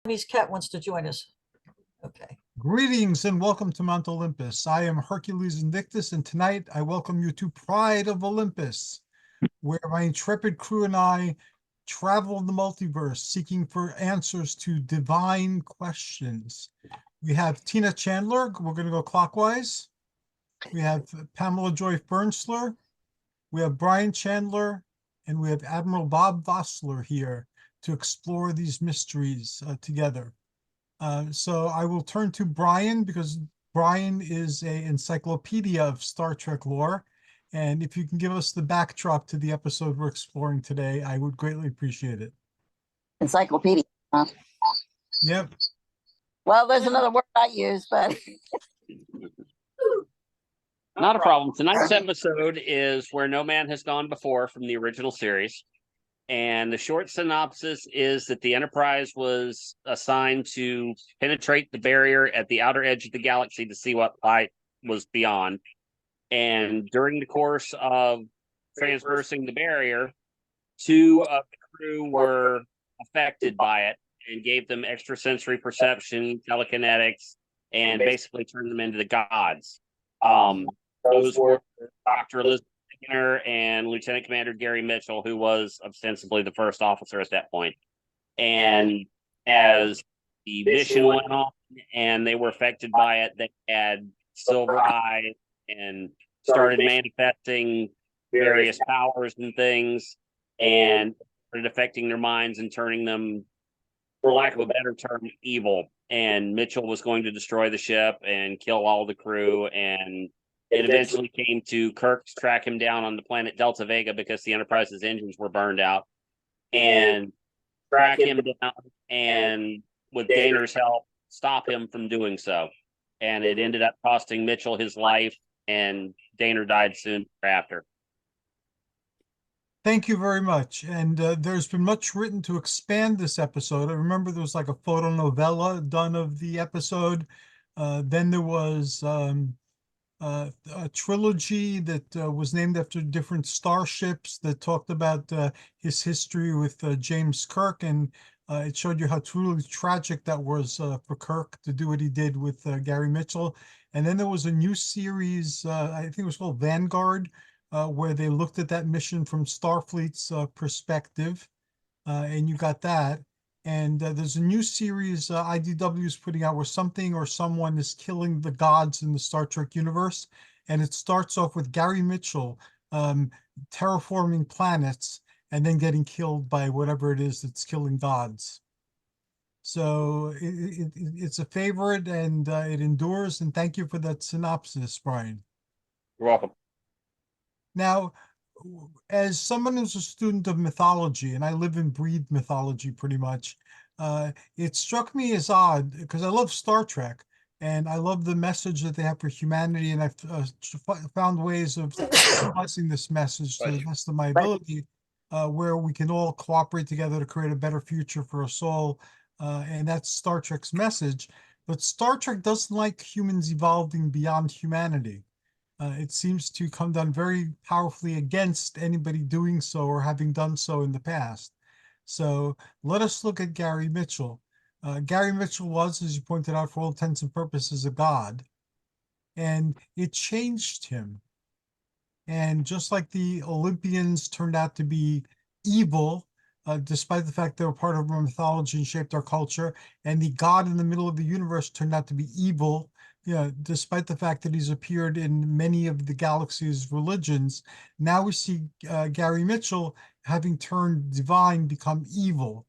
Vietnamese cat wants to join us. Okay. Greetings and welcome to Mount Olympus. I am Hercules Invictus, and tonight I welcome you to Pride of Olympus, where my intrepid crew and I travel the multiverse seeking for answers to divine questions. We have Tina Chandler. We're going to go clockwise. We have Pamela Joy Fernsler. We have Brian Chandler, and we have Admiral Bob Vosseller here to explore these mysteries together. So I will turn to Brian because Brian is an encyclopedia of Star Trek lore. And if you can give us the backdrop to the episode we're exploring today, I would greatly appreciate it. Encyclopedia. Huh? Yep. Well, there's another word I use, but not a problem. Tonight's episode is Where No Man Has Gone Before from the original series. And the short synopsis is that the Enterprise was assigned to penetrate the barrier at the outer edge of the galaxy to see what light was beyond. And during the course of transversing the barrier, two of the crew were affected by it and gave them extrasensory perception, telekinetics, and basically turned them into the gods. Those were Dr. Elizabeth and Lieutenant Commander Gary Mitchell, who was ostensibly the first officer at that point. And as the mission went on and they were affected by it, they had silver eyes and started manifesting various powers and things and started affecting their minds and turning them, for lack of a better term, evil. And Mitchell was going to destroy the ship and kill all the crew, and it eventually came to Kirk to track him down on the planet Delta Vega because the Enterprise's engines were burned out, and track him down and, with Daner's help, stop him from doing so. And it ended up costing Mitchell his life, and Daner died soon after. Thank you very much. And there's been much written to expand this episode. I remember there was like a photonovella done of the episode. Then there was a trilogy that was named after different starships that talked about his history with James Kirk, and it showed you how truly tragic that was for Kirk to do what he did with Gary Mitchell. And then there was a new series, I think it was called Vanguard, where they looked at that mission from Starfleet's perspective, and you got that. And there's a new series IDW is putting out where something or someone is killing the gods in the Star Trek universe. And it starts off with Gary Mitchell terraforming planets and then getting killed by whatever it is that's killing gods. So it's a favorite, and it endures. And thank you for that synopsis, Brian. You're welcome. Now, as someone who's a student of mythology, and I live and breathe mythology pretty much, it struck me as odd because I love Star Trek and I love the message that they have for humanity, and I've found ways of expressing this message to the best of my ability, where we can all cooperate together to create a better future for us all, and that's Star Trek's message. But Star Trek doesn't like humans evolving beyond humanity. It seems to come down very powerfully against anybody doing so or having done so in the past. So let us look at Gary Mitchell. Gary Mitchell was, as you pointed out, for all intents and purposes, a god. And it changed him. And just like the Olympians turned out to be evil, despite the fact they were part of our mythology and shaped our culture, and the god in the middle of the universe turned out to be evil, despite the fact that he's appeared in many of the galaxy's religions. Now we see Gary Mitchell, having turned divine, become evil.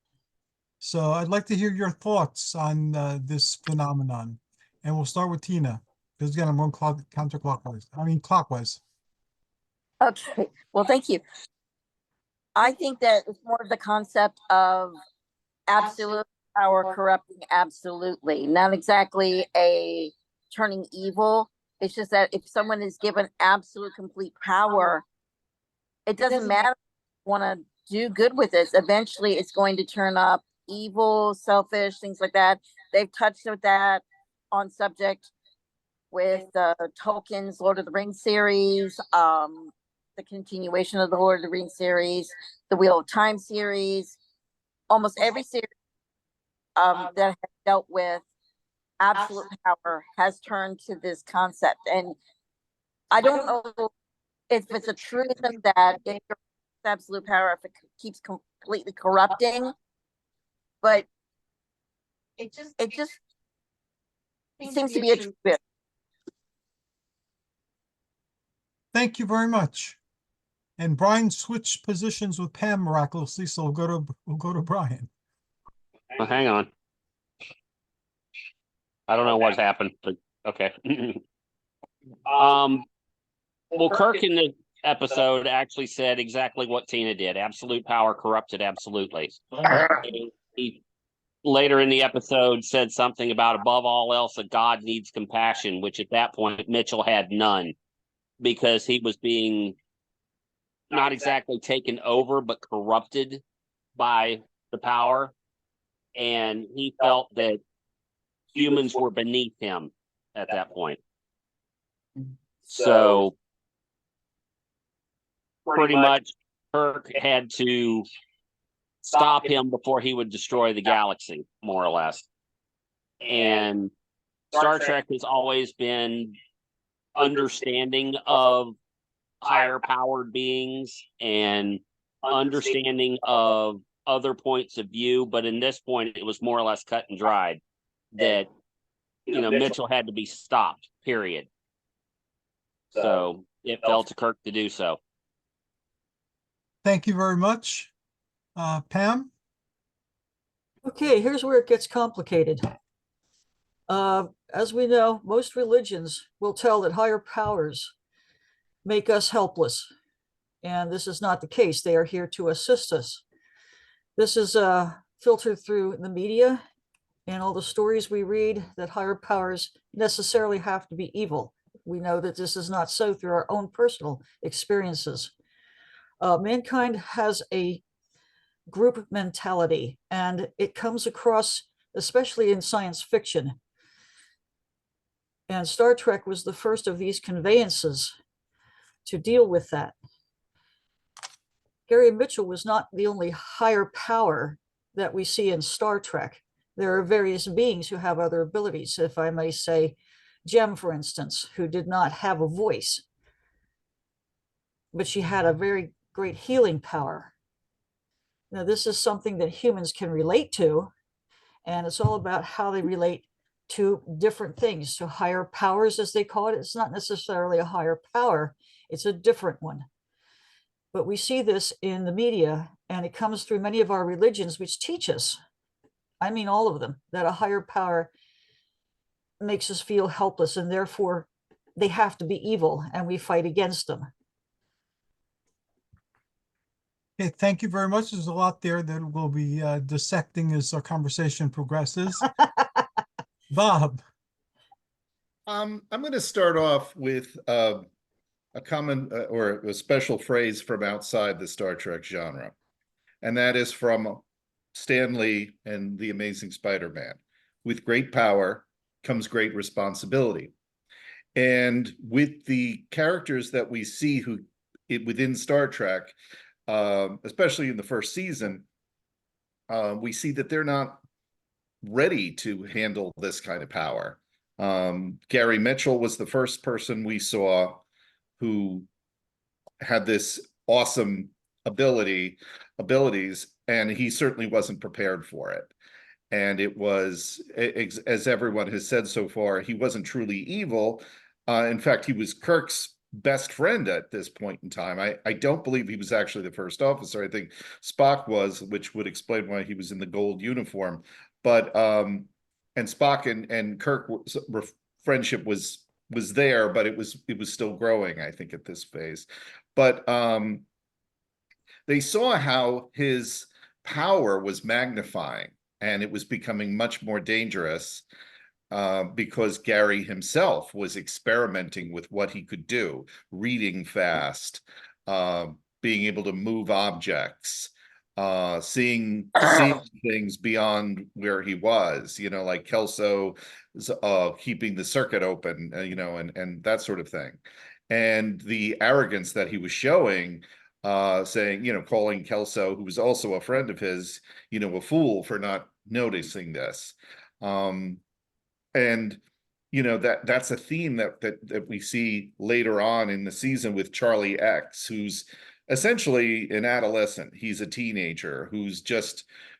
So I'd like to hear your thoughts on this phenomenon. And we'll start with Tina, because again, I'm going counterclockwise. I mean, clockwise. okay. Well, thank you. I think that it's more of the concept of absolute power corrupting absolutely, not exactly a turning evil. It's just that if someone is given absolute complete power, it doesn't matter if you want to do good with this. Eventually it's going to turn up evil, selfish, things like that. They've touched with that on subject with Tolkien's Lord of the Rings series, the continuation of the Lord of the Rings series, the Wheel of Time series. Almost every series that has dealt with absolute power has turned to this concept. And I don't know if it's a truism that if you're absolute power, if it keeps completely corrupting, but it just seems to be a truth. Thank you very much. And Brian switched positions with Pam miraculously, so we'll go to Brian. Well, hang on. I don't know what's happened, but okay. Well, Kirk in the episode actually said exactly what Tina did. Absolute power corrupted absolutely. He later in the episode said something about above all else, a God needs compassion, which at that point Mitchell had none, because he was being not exactly taken over, but corrupted by the power. And he felt that humans were beneath him at that point. So pretty much Kirk had to stop him before he would destroy the galaxy, more or less. And Star Trek has always been understanding of higher powered beings and understanding of other points of view, but in this point it was more or less cut and dried that Mitchell had to be stopped, period. So it fell to Kirk to do so. Thank you very much. Pam? Okay, here's where it gets complicated. As we know, most religions will tell that higher powers make us helpless. And this is not the case. They are here to assist us. This is filtered through the media and all the stories we read that higher powers necessarily have to be evil. We know that this is not so through our own personal experiences. Mankind has a group mentality, and it comes across, especially in science fiction. And Star Trek was the first of these conveyances to deal with that. Gary Mitchell was not the only higher power that we see in Star Trek. There are various beings who have other abilities. If I may say, Jem, for instance, who did not have a voice, but she had a very great healing power. Now, this is something that humans can relate to, and it's all about how they relate to different things, to higher powers, as they call it. It's not necessarily a higher power, it's a different one. But we see this in the media, and it comes through many of our religions, which teach us, I mean all of them, that a higher power makes us feel helpless, and therefore they have to be evil, and we fight against them. Okay, thank you very much. There's a lot there that we'll be dissecting as our conversation progresses. Bob. I'm going to start off with a common or a special phrase from outside the Star Trek genre, and that is from Stan Lee and The Amazing Spider-Man. With great power comes great responsibility. And with the characters that we see within Star Trek, especially in the first season, we see that they're not ready to handle this kind of power. Gary Mitchell was the first person we saw who had this awesome abilities, and he certainly wasn't prepared for it. And it was, as everyone has said so far, he wasn't truly evil. In fact, he was Kirk's best friend at this point in time. I don't believe he was actually the first officer. I think Spock was, which would explain why he was in the gold uniform. But and Spock and Kirk friendship was there, but it was still growing, I think, at this phase. But they saw how his power was magnifying, and it was becoming much more dangerous because Gary himself was experimenting with what he could do, reading fast, being able to move objects, seeing things beyond where he was, like Kelso keeping the circuit open, and that sort of thing. And the arrogance that he was showing, saying, calling Kelso, who was also a friend of his, a fool for not noticing this. And you know, that's a theme that we see later on in the season with Charlie X, who's essentially an adolescent. He's a teenager who's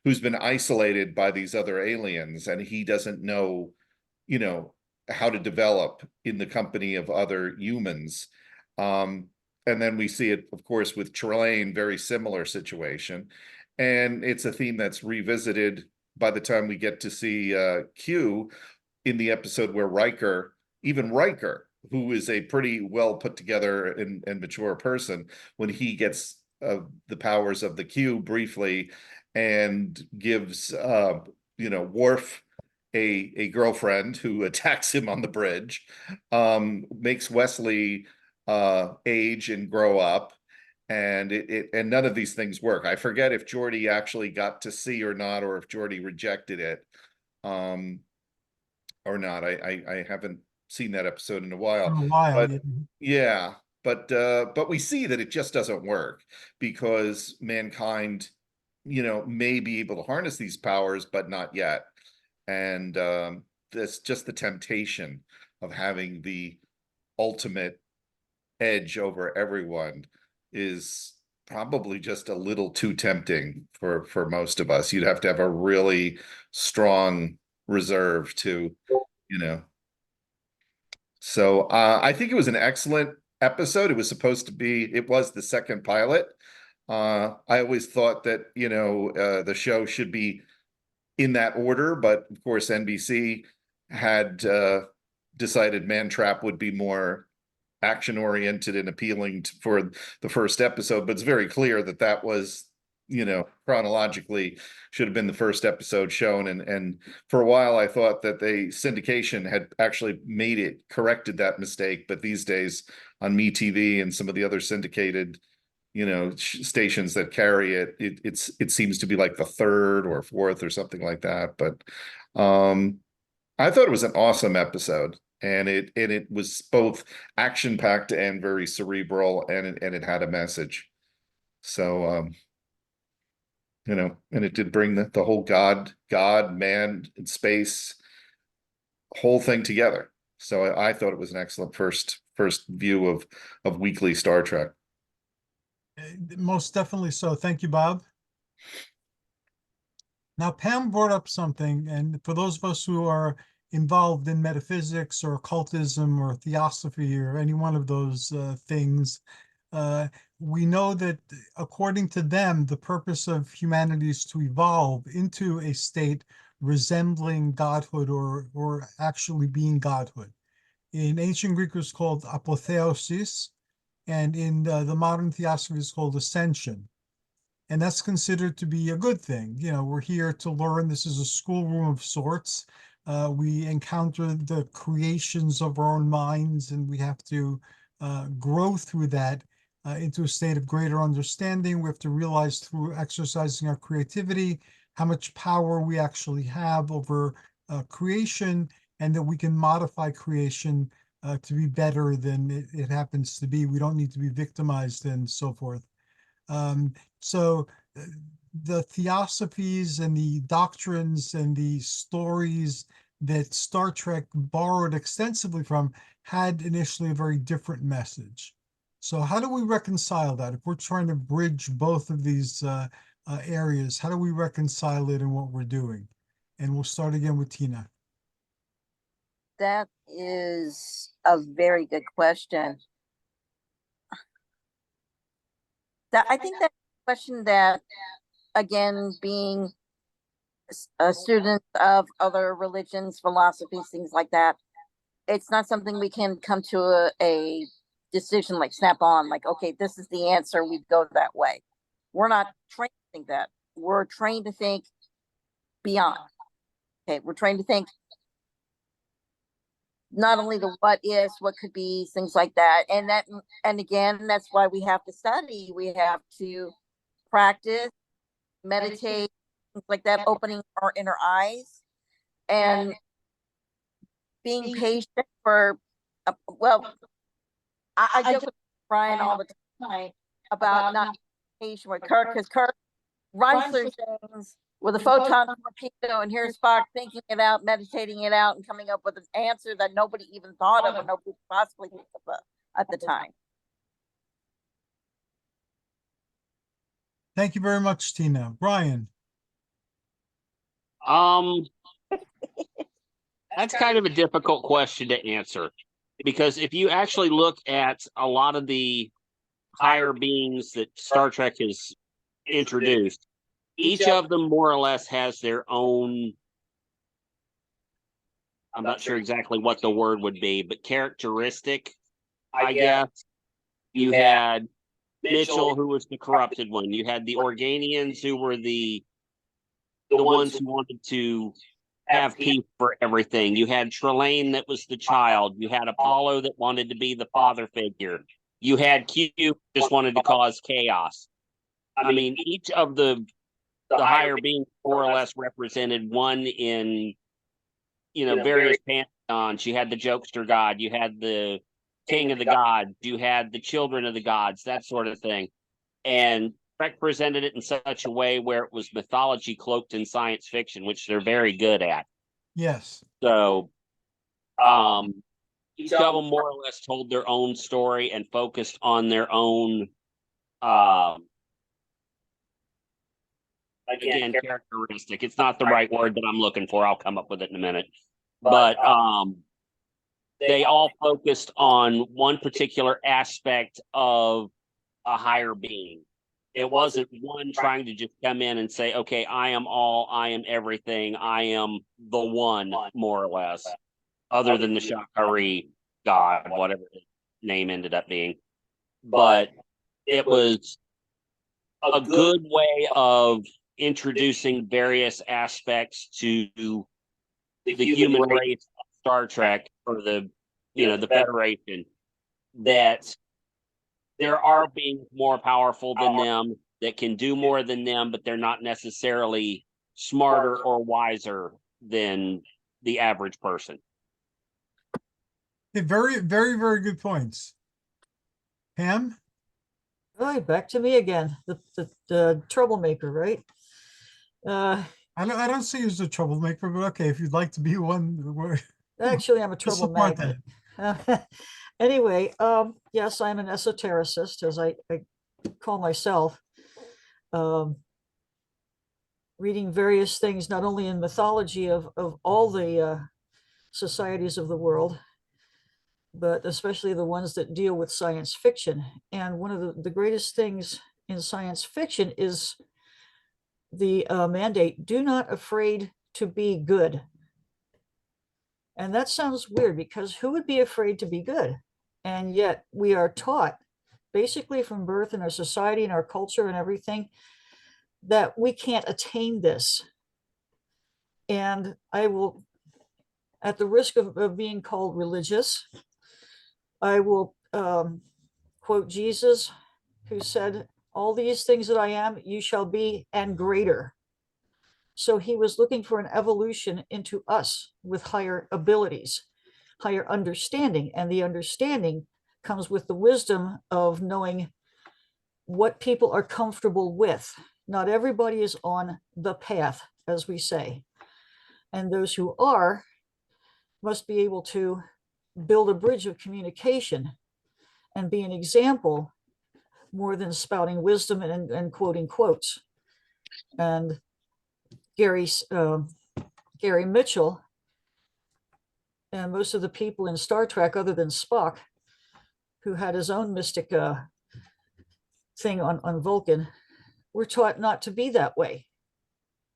been isolated by these other aliens, and he doesn't know, you know, how to develop in the company of other humans. And then we see it, of course, with Trelane, very similar situation. And it's a theme that's revisited by the time we get to see Q in the episode where even Riker, who is a pretty well put together and mature person, when he gets the powers of the Q briefly and gives, you know, Worf a girlfriend who attacks him on the bridge, makes Wesley age and grow up. And and none of these things work. I forget if Geordi actually got to see or not, or if Geordi rejected it. Or not. I haven't seen that episode in a while. For a while, But yeah, but we see that it just doesn't work because mankind, you know, may be able to harness these powers, but not yet. And that's just the temptation of having the ultimate edge over everyone is probably just a little too tempting for most of us. You'd have to have a really strong reserve to, you know. So I think it was an excellent episode. It was supposed to be, it was the second pilot. I always thought that, you know, the show should be in that order, but of course NBC had decided Man Trap would be more action oriented and appealing for the first episode. But it's very clear that that was, you know, chronologically should have been the first episode shown. And for a while I thought that the syndication had actually corrected that mistake, but these days on MeTV and some of the other syndicated, you know, stations that carry it, it seems to be like the third or fourth or something like that. But I thought it was an awesome episode, and it was both action packed and very cerebral, and it had a message. So you know, and it did bring the whole God, man, and space whole thing together. So I thought it was an excellent first view of weekly Star Trek. most definitely so. Thank you, Bob. Now, Pam brought up something, and for those of us who are involved in metaphysics or occultism or theosophy or any one of those things, we know that according to them, the purpose of humanity is to evolve into a state resembling godhood or actually being godhood. In ancient Greek, it was called apotheosis, and in the modern theosophy, it's called ascension. And that's considered to be a good thing. You know, we're here to learn. This is a schoolroom of sorts. We encounter the creations of our own minds, and we have to grow through that into a state of greater understanding. We have to realize through exercising our creativity how much power we actually have over creation, and that we can modify creation to be better than it happens to be. We don't need to be victimized and so forth. So the theosophies and the doctrines and the stories that Star Trek borrowed extensively from had initially a very different message. So how do we reconcile that? If we're trying to bridge both of these areas, how do we reconcile it in what we're doing? And we'll start again with Tina. That is a very good question. I think that's a question that, again, being a student of other religions, philosophies, things like that, it's not something we can come to a decision like snap on, like, okay, this is the answer, we go that way. We're not trained to think that. We're trained to think beyond. Okay, we're trained to think not only the what ifs, what could be, things like that. And again, that's why we have to study. We have to practice, meditate, things like that, opening our inner eyes and being patient for, well, I joke with Brian all the time about not being patient with Kirk, because Kirk runs through things with a photon torpedo, and here's Spock thinking it out, meditating it out, and coming up with an answer that nobody even thought of, or nobody could possibly think of at the time. Thank you very much, Tina. Brian. That's kind of a difficult question to answer, because if you actually look at a lot of the higher beings that Star Trek has introduced, each of them more or less has their own, I'm not sure exactly what the word would be, but characteristic, I guess. You had Mitchell, who was the corrupted one. You had the Organians, who were the ones who wanted to have peace for everything. You had Trelane, that was the child. You had Apollo, that wanted to be the father figure. You had Q, just wanted to cause chaos. I mean, each of the higher beings more or less represented one in, various pantheons. You had the jokester god, you had the king of the gods, you had the children of the gods, that sort of thing. And Trek presented it in such a way where it was mythology cloaked in science fiction, which they're very good at. Yes. So, each of them more or less told their own story and focused on their own, again, characteristic. It's not the right word that I'm looking for. I'll come up with it in a minute. But they all focused on one particular aspect of a higher being. It wasn't one trying to just come in and say, okay, I am all, I am everything, I am the one, more or less, other than the Shakari god, whatever his name ended up being. But it was a good way of introducing various aspects to the human race of Star Trek, or the Federation, that there are beings more powerful than them, that can do more than them, but they're not necessarily smarter or wiser than the average person. Okay, very, very, very good points. Pam? All right, back to me again, the troublemaker, right? I don't see you as a troublemaker, but okay, if you'd like to be one. Actually, I'm a trouble support magnet. Anyway, yes, I'm an esotericist, as I call myself. Reading various things, not only in mythology of all the societies of the world, but especially the ones that deal with science fiction. And one of the greatest things in science fiction is the mandate, do not afraid to be good. And that sounds weird, because who would be afraid to be good? And yet we are taught, basically from birth in our society and our culture and everything, that we can't attain this. And I will, at the risk of being called religious, I will quote Jesus, who said, all these things that I am, you shall be, and greater. So he was looking for an evolution into us with higher abilities, higher understanding. And the understanding comes with the wisdom of knowing what people are comfortable with. Not everybody is on the path, as we say. And those who are must be able to build a bridge of communication and be an example more than spouting wisdom and quoting quotes. And Gary Mitchell and most of the people in Star Trek, other than Spock, who had his own mystic thing on Vulcan, were taught not to be that way.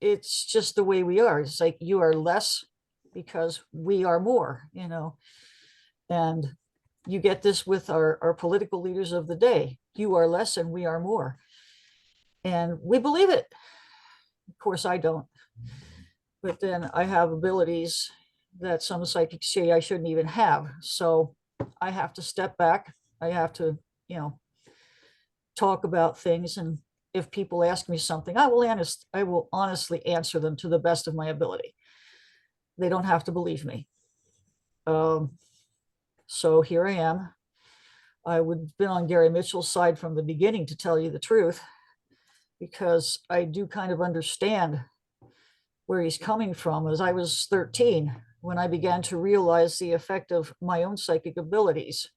It's just the way we are. It's like, you are less because we are more, and you get this with our political leaders of the day. You are less and we are more. And we believe it. Of course, I don't. But then I have abilities that some psychics say I shouldn't even have. So I have to step back. I have to, talk about things. And if people ask me something, I will honestly answer them to the best of my ability. They don't have to believe me. So here I am. I would have been on Gary Mitchell's side from the beginning, to tell you the truth, because I do kind of understand where he's coming from. As I was 13 when I began to realize the effect of my own psychic abilities.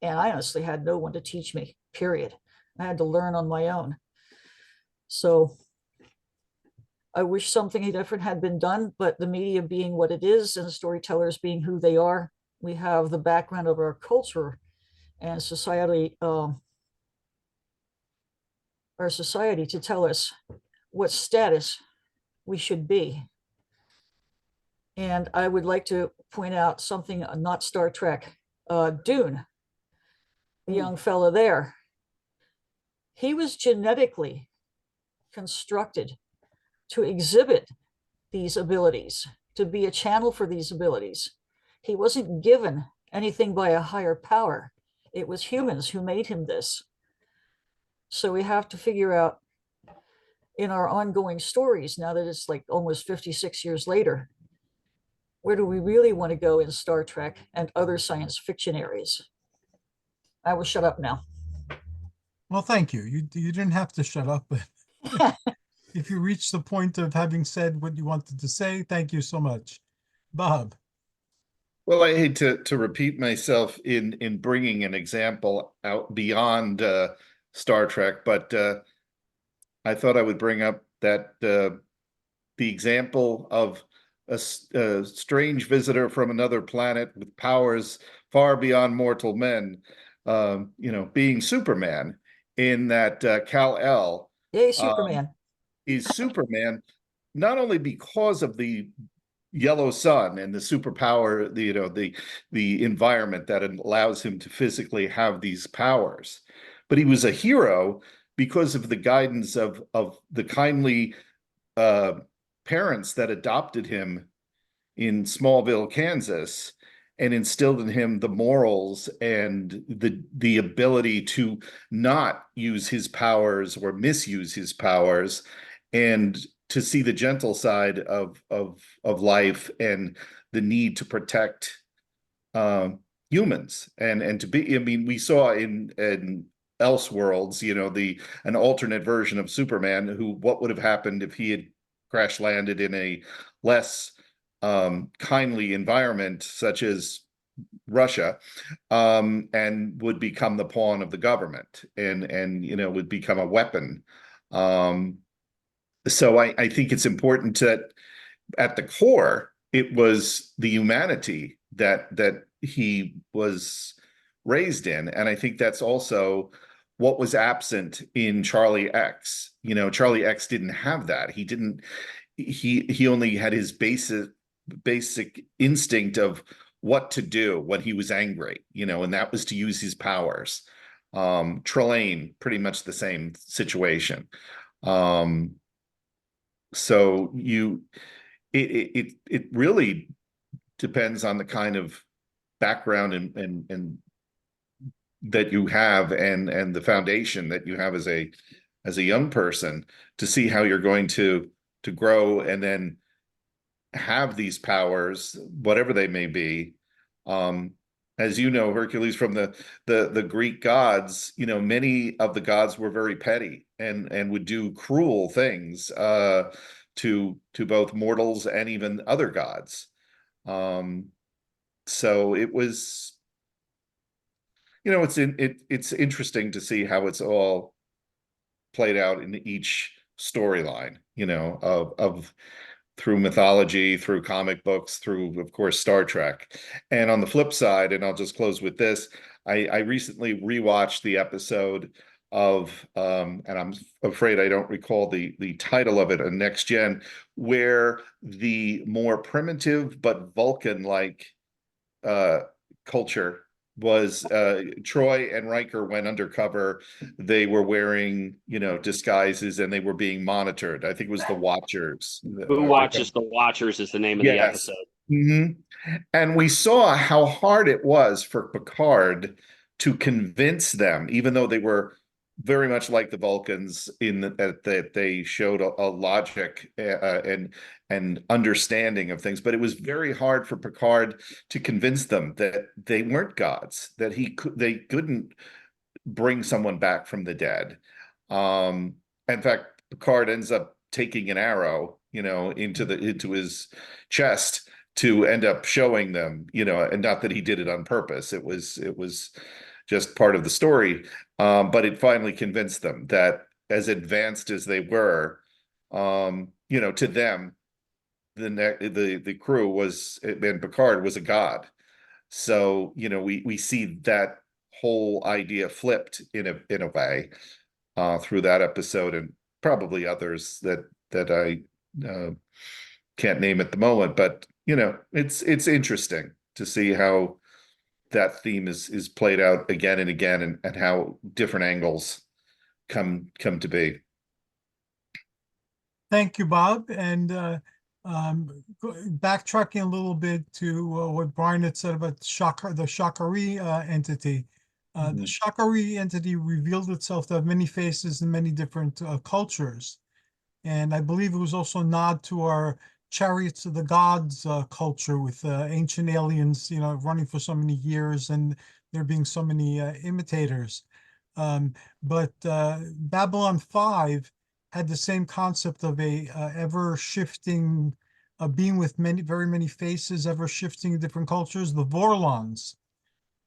And I honestly had no one to teach me, period. I had to learn on my own. So I wish something different had been done, but the media being what it is and the storytellers being who they are, we have the background of our culture and society, our society to tell us what status we should be. And I would like to point out something not Star Trek, Dune, the young fella there. He was genetically constructed to exhibit these abilities, to be a channel for these abilities. He wasn't given anything by a higher power. It was humans who made him this. So we have to figure out in our ongoing stories, now that it's like almost 56 years later, where do we really want to go in Star Trek and other science fiction areas? I will shut up now. Well, thank you. You didn't have to shut up, but if you reached the point of having said what you wanted to say, thank you so much. Bob. Well, I hate to repeat myself in bringing an example out beyond Star Trek, but I thought I would bring up that the example of a strange visitor from another planet with powers far beyond mortal men, being Superman, in that Kal-El Yay, Superman. is Superman, not only because of the yellow sun and the superpower, the environment that allows him to physically have these powers, but he was a hero because of the guidance of the kindly parents that adopted him in Smallville, Kansas, and instilled in him the morals and the ability to not use his powers or misuse his powers, and to see the gentle side of life and the need to protect humans and to be. I mean, we saw in Elseworlds, an alternate version of Superman, what would have happened if he had crash landed in a less kindly environment such as Russia, and would become the pawn of the government and would become a weapon. So I think it's important that at the core, it was the humanity that he was raised in. And I think that's also what was absent in Charlie X. Charlie X didn't have that. He only had his basic instinct of what to do when he was angry, and that was to use his powers. Trelane, pretty much the same situation. So it really depends on the kind of background and that you have and the foundation that you have as a young person, to see how you're going to grow and then have these powers, whatever they may be. As you know, Hercules, from the Greek gods, many of the gods were very petty and would do cruel things to both mortals and even other gods. So it was, it's interesting to see how it's all played out in each storyline, of through mythology, through comic books, through, of course, Star Trek. And on the flip side, and I'll just close with this, I recently rewatched the episode of, and I'm afraid I don't recall the title of it, a Next Gen, where the more primitive but Vulcan-like culture was, Troy and Riker went undercover. They were wearing, disguises, and they were being monitored. I think it was the Watchers. Who Watches the Watchers is the name of the episode. Mm-hmm. And we saw how hard it was for Picard to convince them, even though they were very much like the Vulcans in that they showed a logic and understanding of things, but it was very hard for Picard to convince them that they weren't gods, that they couldn't bring someone back from the dead. In fact, Picard ends up taking an arrow, into his chest to end up showing them, and not that he did it on purpose. It was just part of the story. But it finally convinced them that as advanced as they were, to them, the crew was, and Picard was a god. So, we see that whole idea flipped in a way through that episode, and probably others that I can't name at the moment. But it's interesting to see how that theme is played out again and again, and how different angles come to be. Thank you, Bob. And backtracking a little bit to what Brian had said about the Shakari entity. The Shakari entity revealed itself to have many faces in many different cultures. And I believe it was also a nod to our Chariots of the Gods culture, with ancient aliens, running for so many years, and there being so many imitators. But Babylon 5 had the same concept of a ever-shifting being with very many faces, ever-shifting in different cultures, the Vorlons.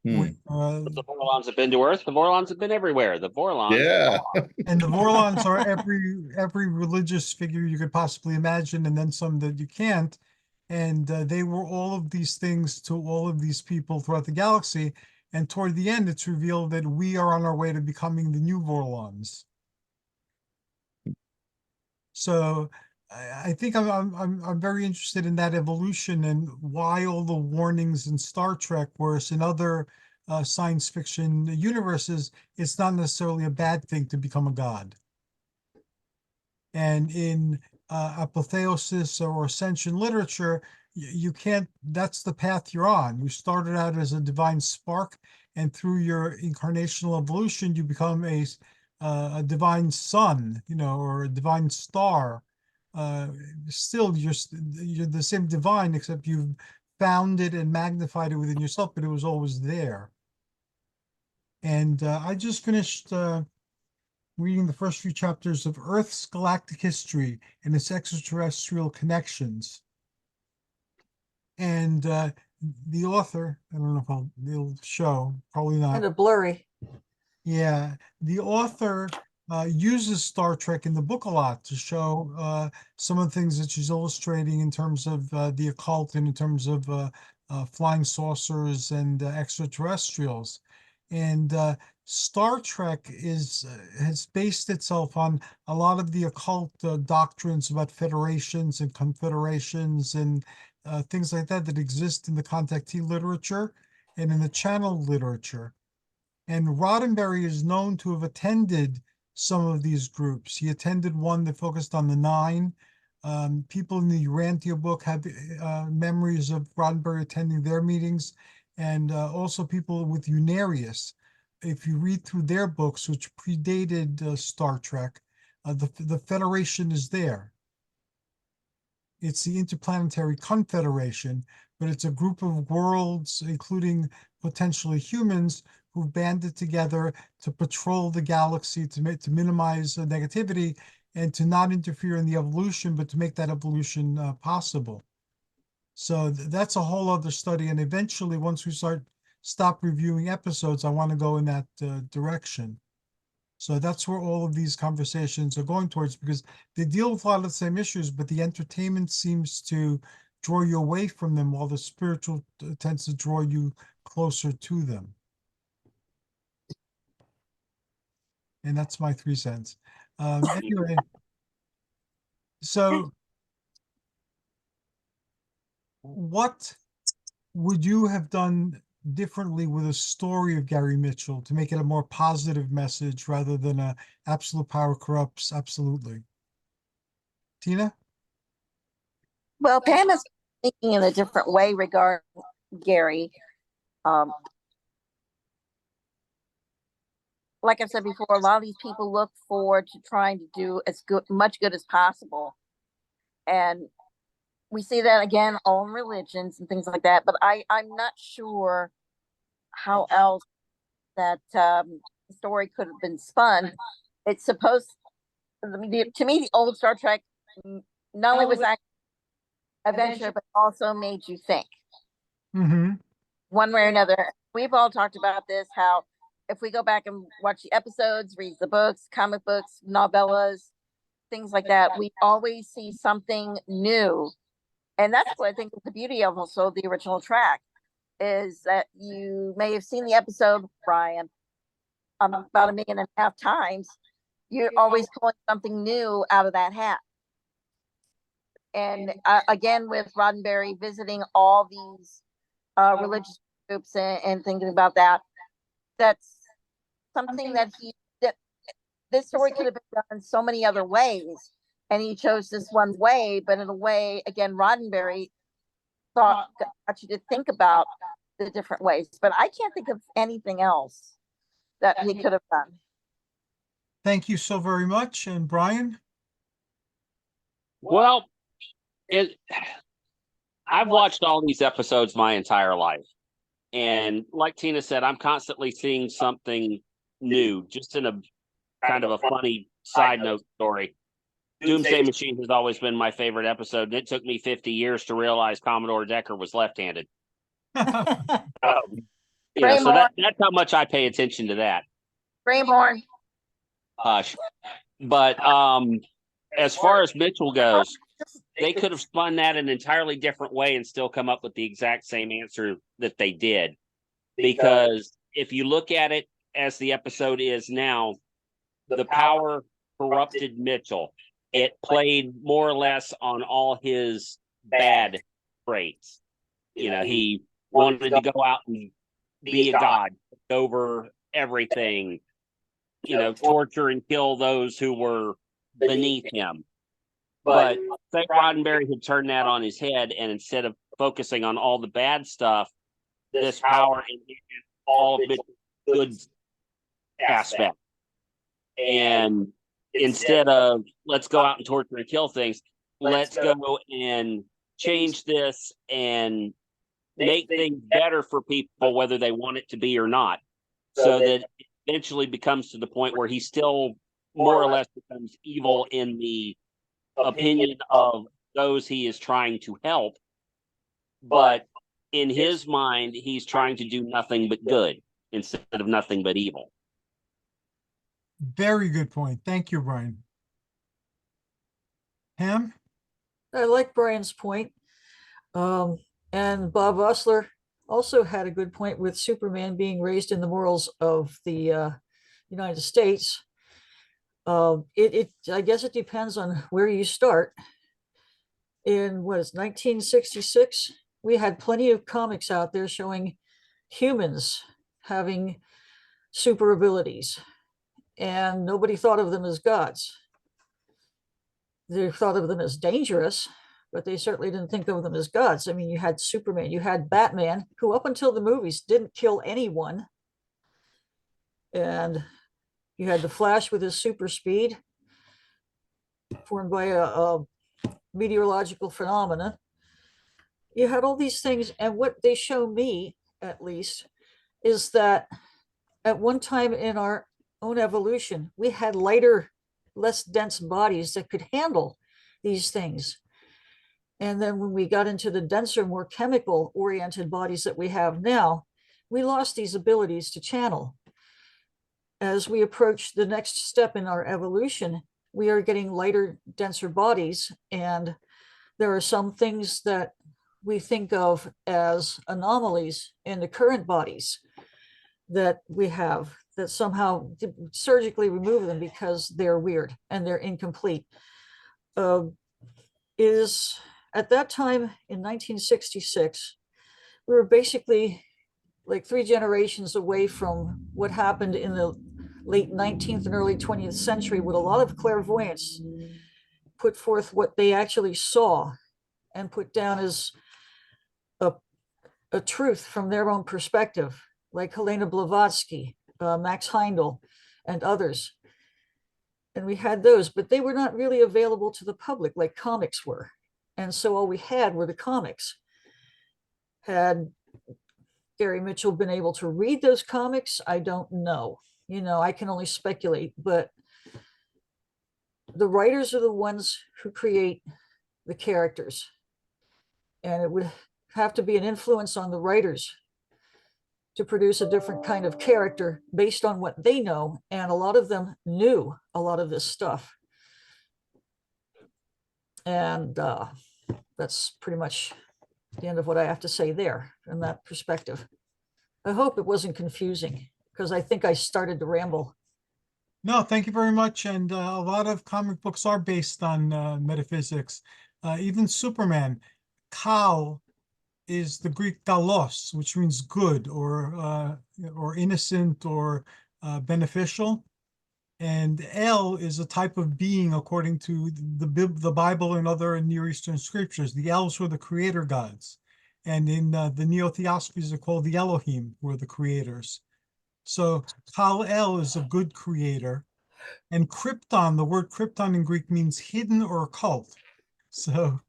The Vorlons have been to Earth. The Vorlons have been everywhere. The Vorlons. Yeah. And the Vorlons are every religious figure you could possibly imagine, and then some that you can't. And they were all of these things to all of these people throughout the galaxy. And toward the end, it's revealed that we are on our way to becoming the new Vorlons. So I think I'm very interested in that evolution, and why all the warnings in Star Trek, whereas in other science fiction universes, it's not necessarily a bad thing to become a god. And in apotheosis or ascension literature, you can't, that's the path you're on. You started out as a divine spark, and through your incarnational evolution, you become a divine sun, or a divine star. Still, you're the same divine, except you've found it and magnified it within yourself, but it was always there. And I just finished reading the first few chapters of Earth's Galactic History and its Extraterrestrial Connections. And the author, I don't know if they'll show, probably not. Kind of blurry. Yeah, the author uses Star Trek in the book a lot to show some of the things that she's illustrating in terms of the occult, and in terms of flying saucers and extraterrestrials. And Star Trek has based itself on a lot of the occult doctrines about federations and confederations and things like that exist in the contactee literature and in the channel literature. And Roddenberry is known to have attended some of these groups. He attended one that focused on the Nine. People in the Urantia book have memories of Roddenberry attending their meetings, and also people with Unarius. If you read through their books, which predated Star Trek, the Federation is there. It's the Interplanetary Confederation, but it's a group of worlds, including potentially humans, who've banded together to patrol the galaxy, to minimize negativity, and to not interfere in the evolution, but to make that evolution possible. So that's a whole other study. And eventually, once we stop reviewing episodes, I want to go in that direction. So that's where all of these conversations are going towards, because they deal with a lot of the same issues, but the entertainment seems to draw you away from them, while the spiritual tends to draw you closer to them. And that's my 3 cents. Anyway, so what would you have done differently with a story of Gary Mitchell to make it a more positive message rather than a absolute power corrupts absolutely? Tina? Well, Pam is thinking in a different way regarding Gary. Like I said before, a lot of these people look forward to trying to do much good as possible. And we see that again, all in religions and things like that. But I'm not sure how else that story could have been spun. It's supposed, to me, the old Star Trek not only was that adventure, but also made you think Mm-hmm. one way or another. We've all talked about this, how if we go back and watch the episodes, read the books, comic books, novellas, things like that, we always see something new. And that's what I think is the beauty of also the original track, is that you may have seen the episode, Brian, about 1.5 million times. You're always pulling something new out of that hat. And again, with Roddenberry visiting all these religious groups and thinking about that, that's something that this story could have been done so many other ways, and he chose this one way. But in a way, again, Roddenberry got you to think about the different ways. But I can't think of anything else that he could have done. Thank you so very much. And Brian? Well, I've watched all these episodes my entire life. And like Tina said, I'm constantly seeing something new, just in a kind of a funny side note story. Doomsday Machine has always been my favorite episode, and it took me 50 years to realize Commodore Decker was left-handed. So that's how much I pay attention to that. Grayborn. Hush. But as far as Mitchell goes, they could have spun that an entirely different way and still come up with the exact same answer that they did. Because if you look at it as the episode is now, the power corrupted Mitchell. It played more or less on all his bad traits. He wanted to go out and be a god over everything, torture and kill those who were beneath him. But St. Roddenberry had turned that on his head, and instead of focusing on all the bad stuff, this power and all of its good aspect. And instead of let's go out and torture and kill things, let's go and change this and make things better for people, whether they want it to be or not, so that it eventually becomes to the point where he still more or less becomes evil in the opinion of those he is trying to help. But in his mind, he's trying to do nothing but good instead of nothing but evil. Very good point. Thank you, Brian. Pam? I like Brian's point. And Bob Vosseller also had a good point with Superman being raised in the morals of the United States. I guess it depends on where you start. In 1966, we had plenty of comics out there showing humans having super abilities, and nobody thought of them as gods. They thought of them as dangerous, but they certainly didn't think of them as gods. I mean, you had Superman, you had Batman, who up until the movies didn't kill anyone. And you had the Flash with his super speed, formed by a meteorological phenomena. You had all these things, and what they show me, at least, is that at one time in our own evolution, we had lighter, less dense bodies that could handle these things. And then when we got into the denser, more chemical-oriented bodies that we have now, we lost these abilities to channel. As we approach the next step in our evolution, we are getting lighter, denser bodies, and there are some things that we think of as anomalies in the current bodies that we have, that somehow surgically remove them because they're weird and they're incomplete. Is at that time in 1966, we were basically like 3 generations away from what happened in the late 19th and early 20th century, with a lot of clairvoyants put forth what they actually saw and put down as a truth from their own perspective, like Helena Blavatsky, Max Heindel, and others. And we had those, but they were not really available to the public like comics were. And so all we had were the comics. Had Gary Mitchell been able to read those comics? I don't know. I can only speculate, but the writers are the ones who create the characters. And it would have to be an influence on the writers to produce a different kind of character based on what they know. And a lot of them knew a lot of this stuff. And that's pretty much the end of what I have to say there from that perspective. I hope it wasn't confusing, because I think I started to ramble. No, thank you very much. And a lot of comic books are based on metaphysics. Even Superman, Kal is the Greek kalos, which means good or innocent or beneficial. And El is a type of being according to the Bible and other Near Eastern scriptures. The elves were the creator gods. And in the neo-theosophies, they're called the Elohim, were the creators. So Kal-El is a good creator. And Krypton, the word Krypton in Greek means hidden or occult. So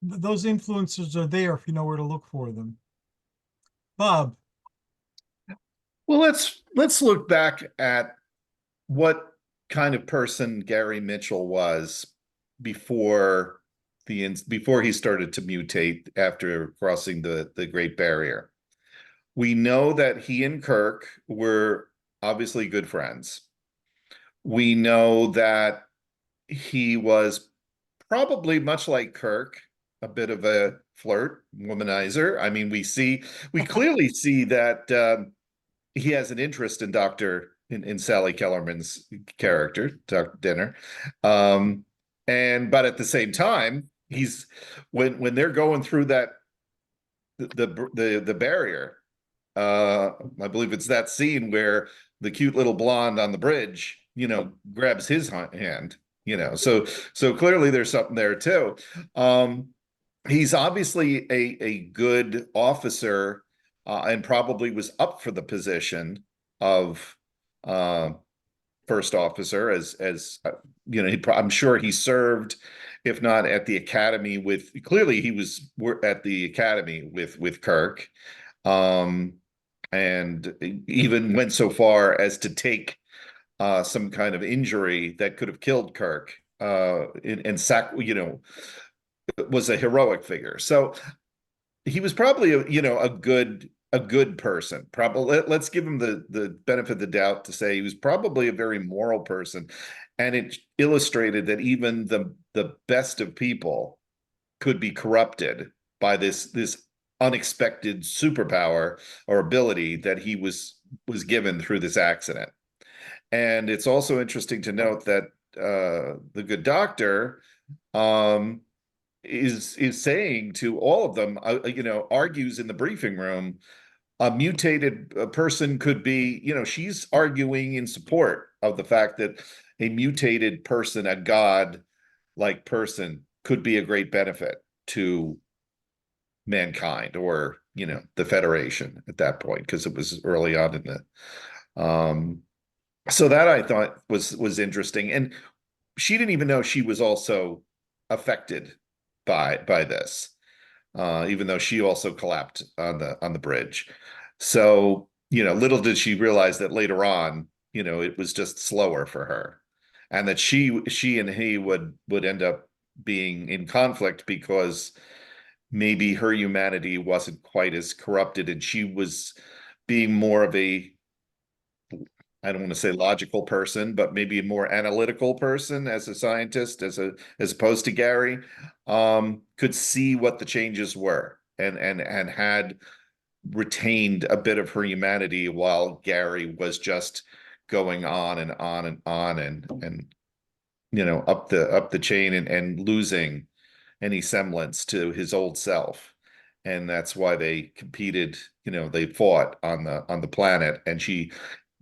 those influences are there if you know where to look for them. Bob. Well, let's look back at what kind of person Gary Mitchell was before he started to mutate after crossing the Great Barrier. We know that he and Kirk were obviously good friends. We know that he was probably, much like Kirk, a bit of a flirt, womanizer. I mean, we clearly see that he has an interest in Sally Kellerman's character, Dr. Dinner. But at the same time, he's when they're going through the barrier, I believe it's that scene where the cute little blonde on the bridge, grabs his hand, so clearly there's something there too. He's obviously a good officer, and probably was up for the position of first officer, as I'm sure he served, if not at the academy clearly he was at the academy with Kirk, and even went so far as to take some kind of injury that could have killed Kirk, was a heroic figure. So he was probably a good person. Probably, let's give him the benefit of the doubt to say he was probably a very moral person, and it illustrated that even the best of people could be corrupted by this unexpected superpower or ability that he was given through this accident. And it's also interesting to note that the good doctor is saying to all of them, argues in the briefing room, a mutated person could be, she's arguing in support of the fact that a mutated person, a god-like person, could be a great benefit to mankind, or the Federation at that point, because it was early on in the so that I thought was interesting. And she didn't even know she was also affected by this, even though she also collapsed on the bridge. So little did she realize that later on, it was just slower for her, and that she and he would end up being in conflict because maybe her humanity wasn't quite as corrupted, and she was being more of a, I don't want to say logical person, but maybe a more analytical person as a scientist, as opposed to Gary, could see what the changes were, and had retained a bit of her humanity, while Gary was just going on and on and on and up the chain, and losing any semblance to his old self. And that's why they competed, they fought on the planet, and she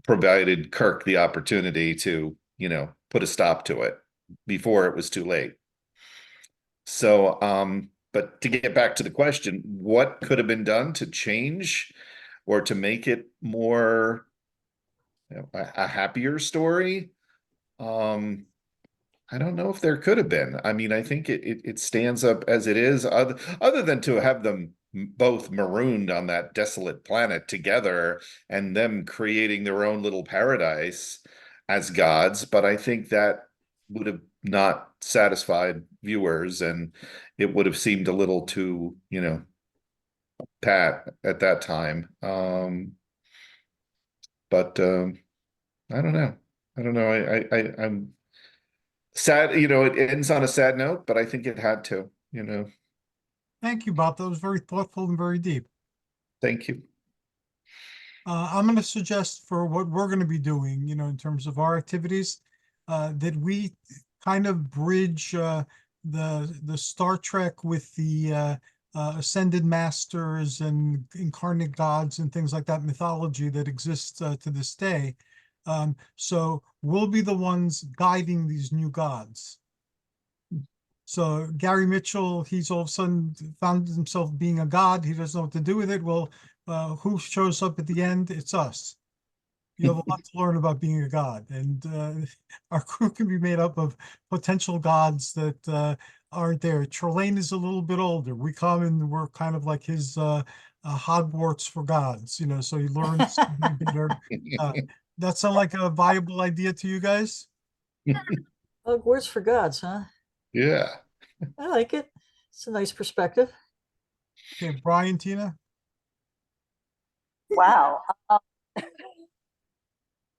provided Kirk the opportunity to, put a stop to it before it was too late. So, but to get back to the question, what could have been done to change or to make it more, a happier story? I don't know if there could have been. I mean, I think it stands up as it is, other than to have them both marooned on that desolate planet together, and them creating their own little paradise as gods. But I think that would have not satisfied viewers, and it would have seemed a little too, pat at that time. But I don't know. I don't know. I'm sad, it ends on a sad note, but I think it had to. Thank you, Bob. That was very thoughtful and very deep. Thank you. I'm going to suggest for what we're going to be doing, in terms of our activities, that we kind of bridge the Star Trek with the ascended masters and incarnate gods and things like that mythology that exists to this day. So we'll be the ones guiding these new gods. So Gary Mitchell, he's all of a sudden found himself being a god. He doesn't know what to do with it. Well, who shows up at the end? It's us. You have a lot to learn about being a god, and our crew can be made up of potential gods that aren't there. Trelane is a little bit older. We come and we're kind of like his Hogwarts for gods, so he learns to be better. That sound like a viable idea to you guys? Oh, words for gods, huh? Yeah. I like it. It's a nice perspective. Okay, Brian, Tina? Wow.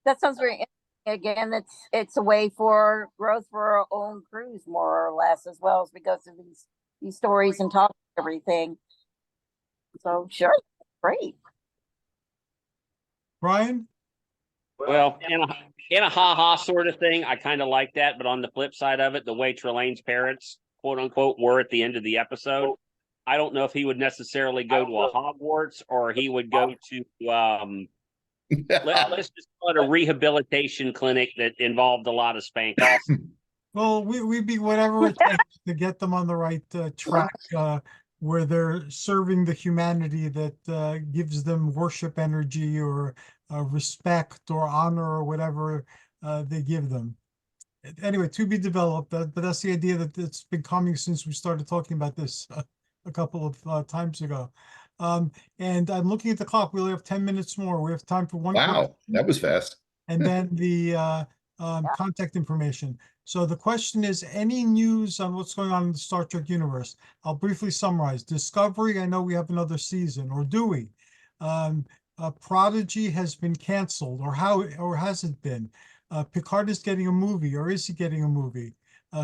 That sounds very interesting. Again, it's a way for growth for our own crews, more or less, as well as we go through these stories and talk everything. So sure, great. Brian? Well, in a ha-ha sort of thing, I kind of like that. But on the flip side of it, the way Trelane's parents, quote unquote, were at the end of the episode, I don't know if he would necessarily go to a Hogwarts or he would go to let's just call it a rehabilitation clinic that involved a lot of spankings. Well, we'd be whatever it takes to get them on the right track where they're serving the humanity that gives them worship energy or respect or honor or whatever they give them. Anyway, to be developed, but that's the idea that it's been coming since we started talking about this a couple of times ago. And I'm looking at the clock. We only have 10 minutes more. We have time for one Wow, question, that was fast. and then the contact information. So the question is, any news on what's going on in the Star Trek universe? I'll briefly summarize. Discovery, I know we have another season, or do we? Prodigy has been canceled, or has it been? Picard is getting a movie, or is he getting a movie?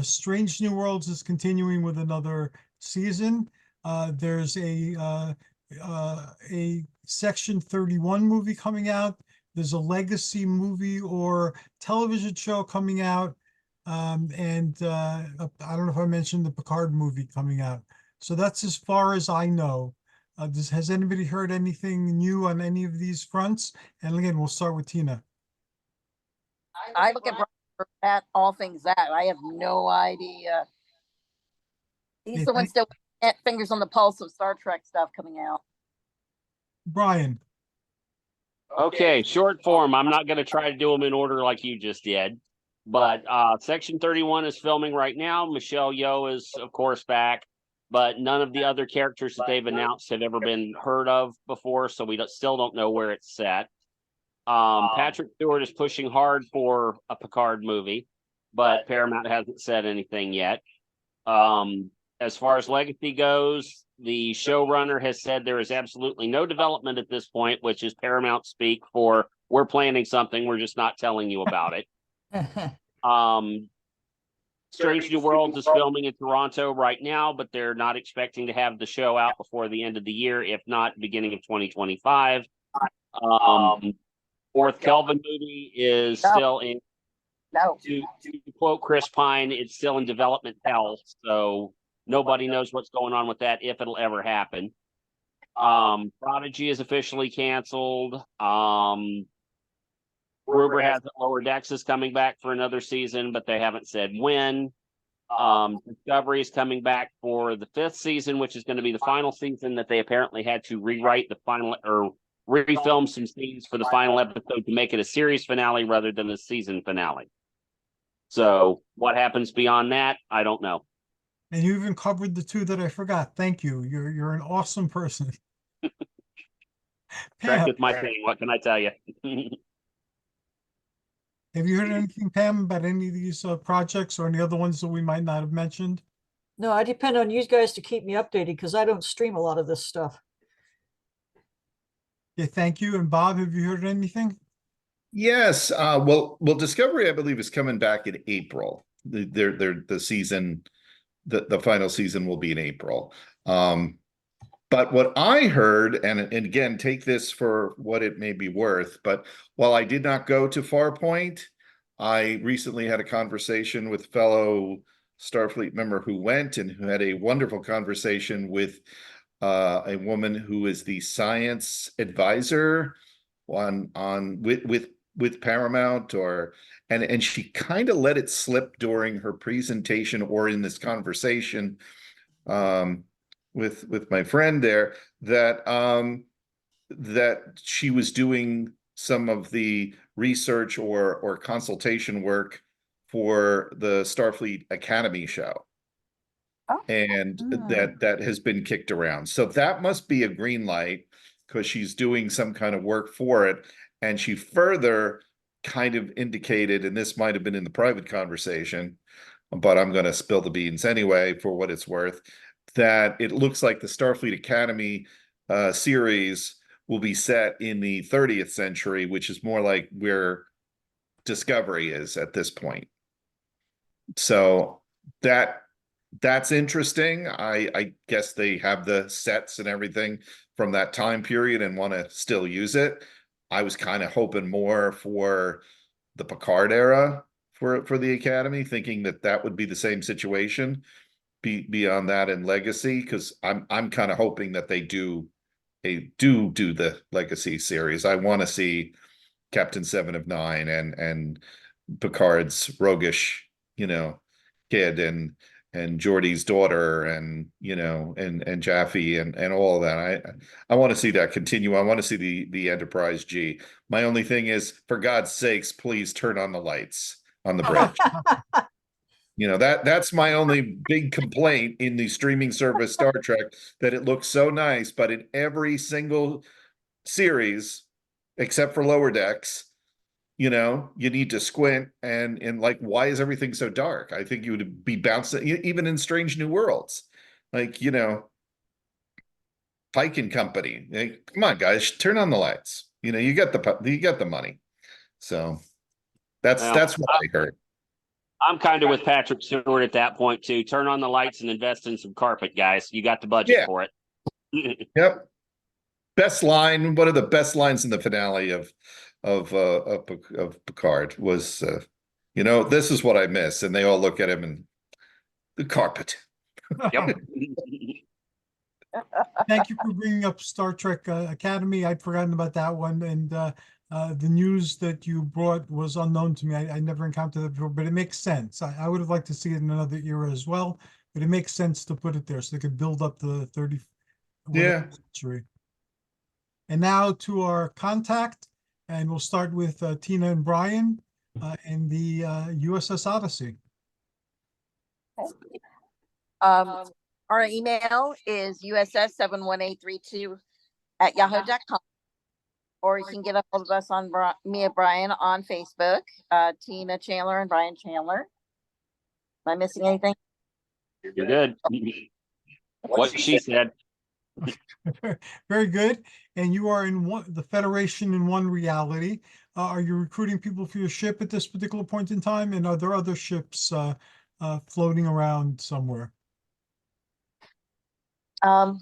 Strange New Worlds is continuing with another season. There's a Section 31 movie coming out. There's a legacy movie or television show coming out. And I don't know if I mentioned the Picard movie coming out. So that's as far as I know. Has anybody heard anything new on any of these fronts? And again, we'll start with Tina. I look at Brian for that, all things that. I have no idea. He's the one still at fingers on the pulse of Star Trek stuff coming out. Brian. Okay, short form. I'm not going to try to do them in order like you just did. But Section 31 is filming right now. Michelle Yeoh is, of course, back. But none of the other characters that they've announced have ever been heard of before, so we still don't know where it's set. Patrick Stewart is pushing hard for a Picard movie, but Paramount hasn't said anything yet. As far as Legacy goes, the showrunner has said there is absolutely no development at this point, which is Paramount speak for we're planning something, we're just not telling you about it. Strange New Worlds is filming in Toronto right now, but they're not expecting to have the show out before the end of the year, if not beginning of 2025. Fourth Kelvin movie is still in. No. To quote Chris Pine, it's still in development hell, so nobody knows what's going on with that, if it'll ever happen. Prodigy is officially canceled. Rumor has it Lower Decks is coming back for another season, but they haven't said when. Discovery is coming back for the 5th season, which is going to be the final season that they apparently had to rewrite the final or refilm some scenes for the final episode to make it a series finale rather than a season finale. So what happens beyond that, I don't know. And you even covered the two that I forgot. Thank you. You're an awesome person. Trek is my thing. What can I tell you? Have you heard anything, Pam, about any of these projects or any other ones that we might not have mentioned? No, I depend on you guys to keep me updated because I don't stream a lot of this stuff. Okay, thank you. And Bob, have you heard anything? Yes, well, Discovery, I believe, is coming back in April. The season, the final season will be in April. But what I heard, and again, take this for what it may be worth, but while I did not go to Farpoint, I recently had a conversation with fellow Starfleet member who went and who had a wonderful conversation with a woman who is the science advisor with Paramount, and she kind of let it slip during her presentation or in this conversation with my friend there that she was doing some of the research or consultation work for the Starfleet Academy show. Oh. And that has been kicked around. So that must be a green light because she's doing some kind of work for it. And she further kind of indicated, and this might have been in the private conversation, but I'm going to spill the beans anyway for what it's worth, that it looks like the Starfleet Academy series will be set in the 30th century, which is more like where Discovery is at this point. So that's interesting. I guess they have the sets and everything from that time period and want to still use it. I was kind of hoping more for the Picard era for the Academy, thinking that would be the same situation beyond that in Legacy, because I'm kind of hoping that they do the Legacy series. I want to see Captain Seven of Nine and Picard's roguish, kid and Geordie's daughter and and Jaffe and all of that. I want to see that continue. I want to see the Enterprise G. My only thing is, for God's sakes, please turn on the lights on the bridge. That's my only big complaint in the streaming service Star Trek, that it looks so nice, but in every single series, except for Lower Decks, you need to squint and like, why is everything so dark? I think you would be bouncing, even in Strange New Worlds, like, Pike and Company. Come on, guys, turn on the lights. You got the money. So that's what I heard. I'm kind of with Patrick Stewart at that point too. Turn on the lights and invest in some carpet, guys. You got the budget for it. Yep. Best line. One of the best lines in the finale of Picard was, this is what I miss, and they all look at him and the carpet. Yep. Thank you for bringing up Star Trek Academy. I'd forgotten about that one, and the news that you brought was unknown to me. I never encountered that before, but it makes sense. I would have liked to see it in another era as well, but it makes sense to put it there so they could build up the 30th century. And now to our contact, and we'll start with Tina and Brian and the USS Odyssey. Our email is uss71832@yahoo.com, or you can get a hold of us on me and Brian on Facebook, Tina Chandler and Brian Chandler. Am I missing anything? You're good. What she said. Very good. And you are in the Federation in one reality. Are you recruiting people for your ship at this particular point in time? And are there other ships floating around somewhere? We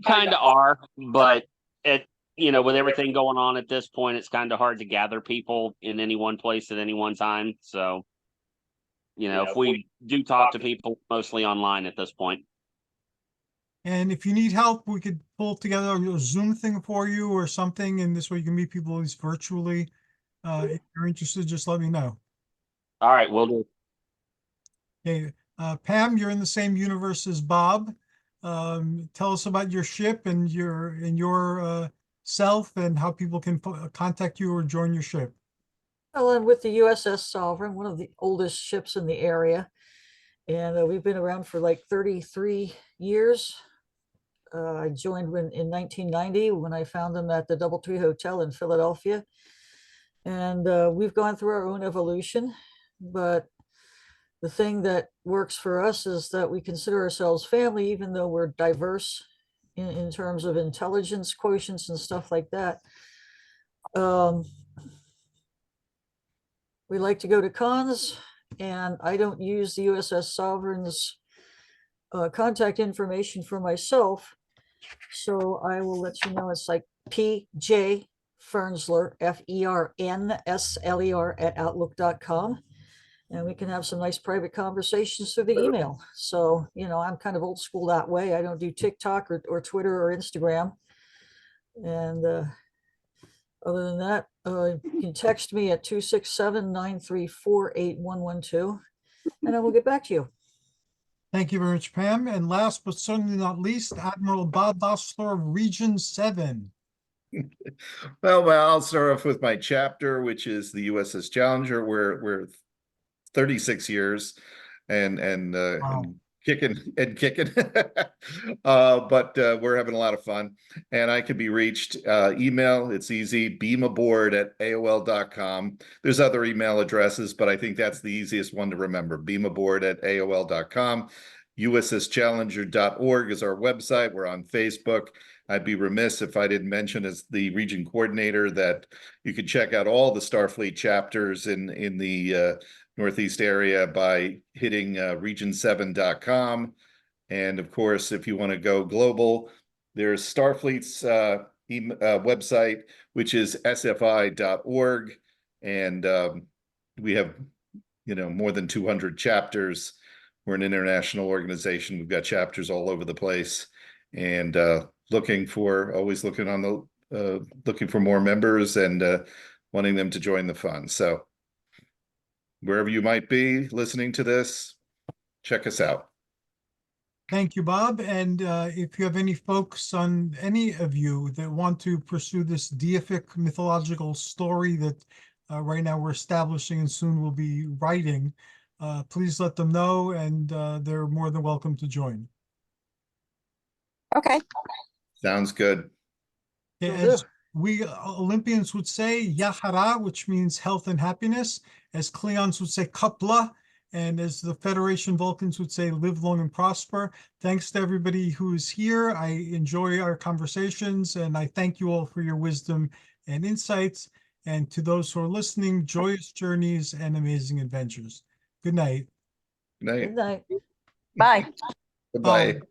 kind of are, but with everything going on at this point, it's kind of hard to gather people in any one place at any one time. So, if we do talk to people, mostly online at this point. And if you need help, we could pull together a Zoom thing for you or something, and this way you can meet people at least virtually. If you're interested, just let me know. All right, we'll do. Okay, Pam, you're in the same universe as Bob. Tell us about your ship and your self, and how people can contact you or join your ship. Well, I'm with the USS Sovereign, one of the oldest ships in the area. And we've been around for like 33 years. I joined in 1990 when I found them at the DoubleTree Hotel in Philadelphia. And we've gone through our own evolution, but the thing that works for us is that we consider ourselves family, even though we're diverse in terms of intelligence quotients and stuff like that. We like to go to cons, and I don't use the USS Sovereign's contact information for myself. So I will let you know it's like PJ Fernsler, FERNSLER @outlook.com. And we can have some nice private conversations through the email. So, you know, I'm kind of old school that way. I don't do TikTok or Twitter or Instagram. And other than that, you can text me at 267-934-8112, and I will get back to you. Thank you very much, Pam. And last but certainly not least, Admiral Bob Vosseller of Region 7. Well, I'll start off with my chapter, which is the USS Challenger. We're 36 years and Wow. kicking and kicking. But we're having a lot of fun, and I can be reached email. It's easy, beamaboard@aol.com. There's other email addresses, but I think that's the easiest one to remember, beamaboard@aol.com. USSchallenger.org is our website. We're on Facebook. I'd be remiss if I didn't mention, as the region coordinator, that you could check out all the Starfleet chapters in the Northeast area by hitting region7.com. And of course, if you want to go global, there's Starfleet's website, which is sfi.org. And we have, more than 200 chapters. We're an international organization. We've got chapters all over the place, and looking for more members and wanting them to join the fund. So wherever you might be listening to this, check us out. Thank you, Bob. And if you have any folks on any of you that want to pursue this deific mythological story that right now we're establishing and soon we'll be writing, please let them know, and they're more than welcome to join. Okay. Sounds good. As we Olympians would say, Yahara, which means health and happiness, as Cleons would say, Kapla, and as the Federation Vulcans would say, live long and prosper. Thanks to everybody who is here. I enjoy our conversations, and I thank you all for your wisdom and insights. And to those who are listening, joyous journeys and amazing adventures. Good night. Good night. Good night. Bye. Goodbye.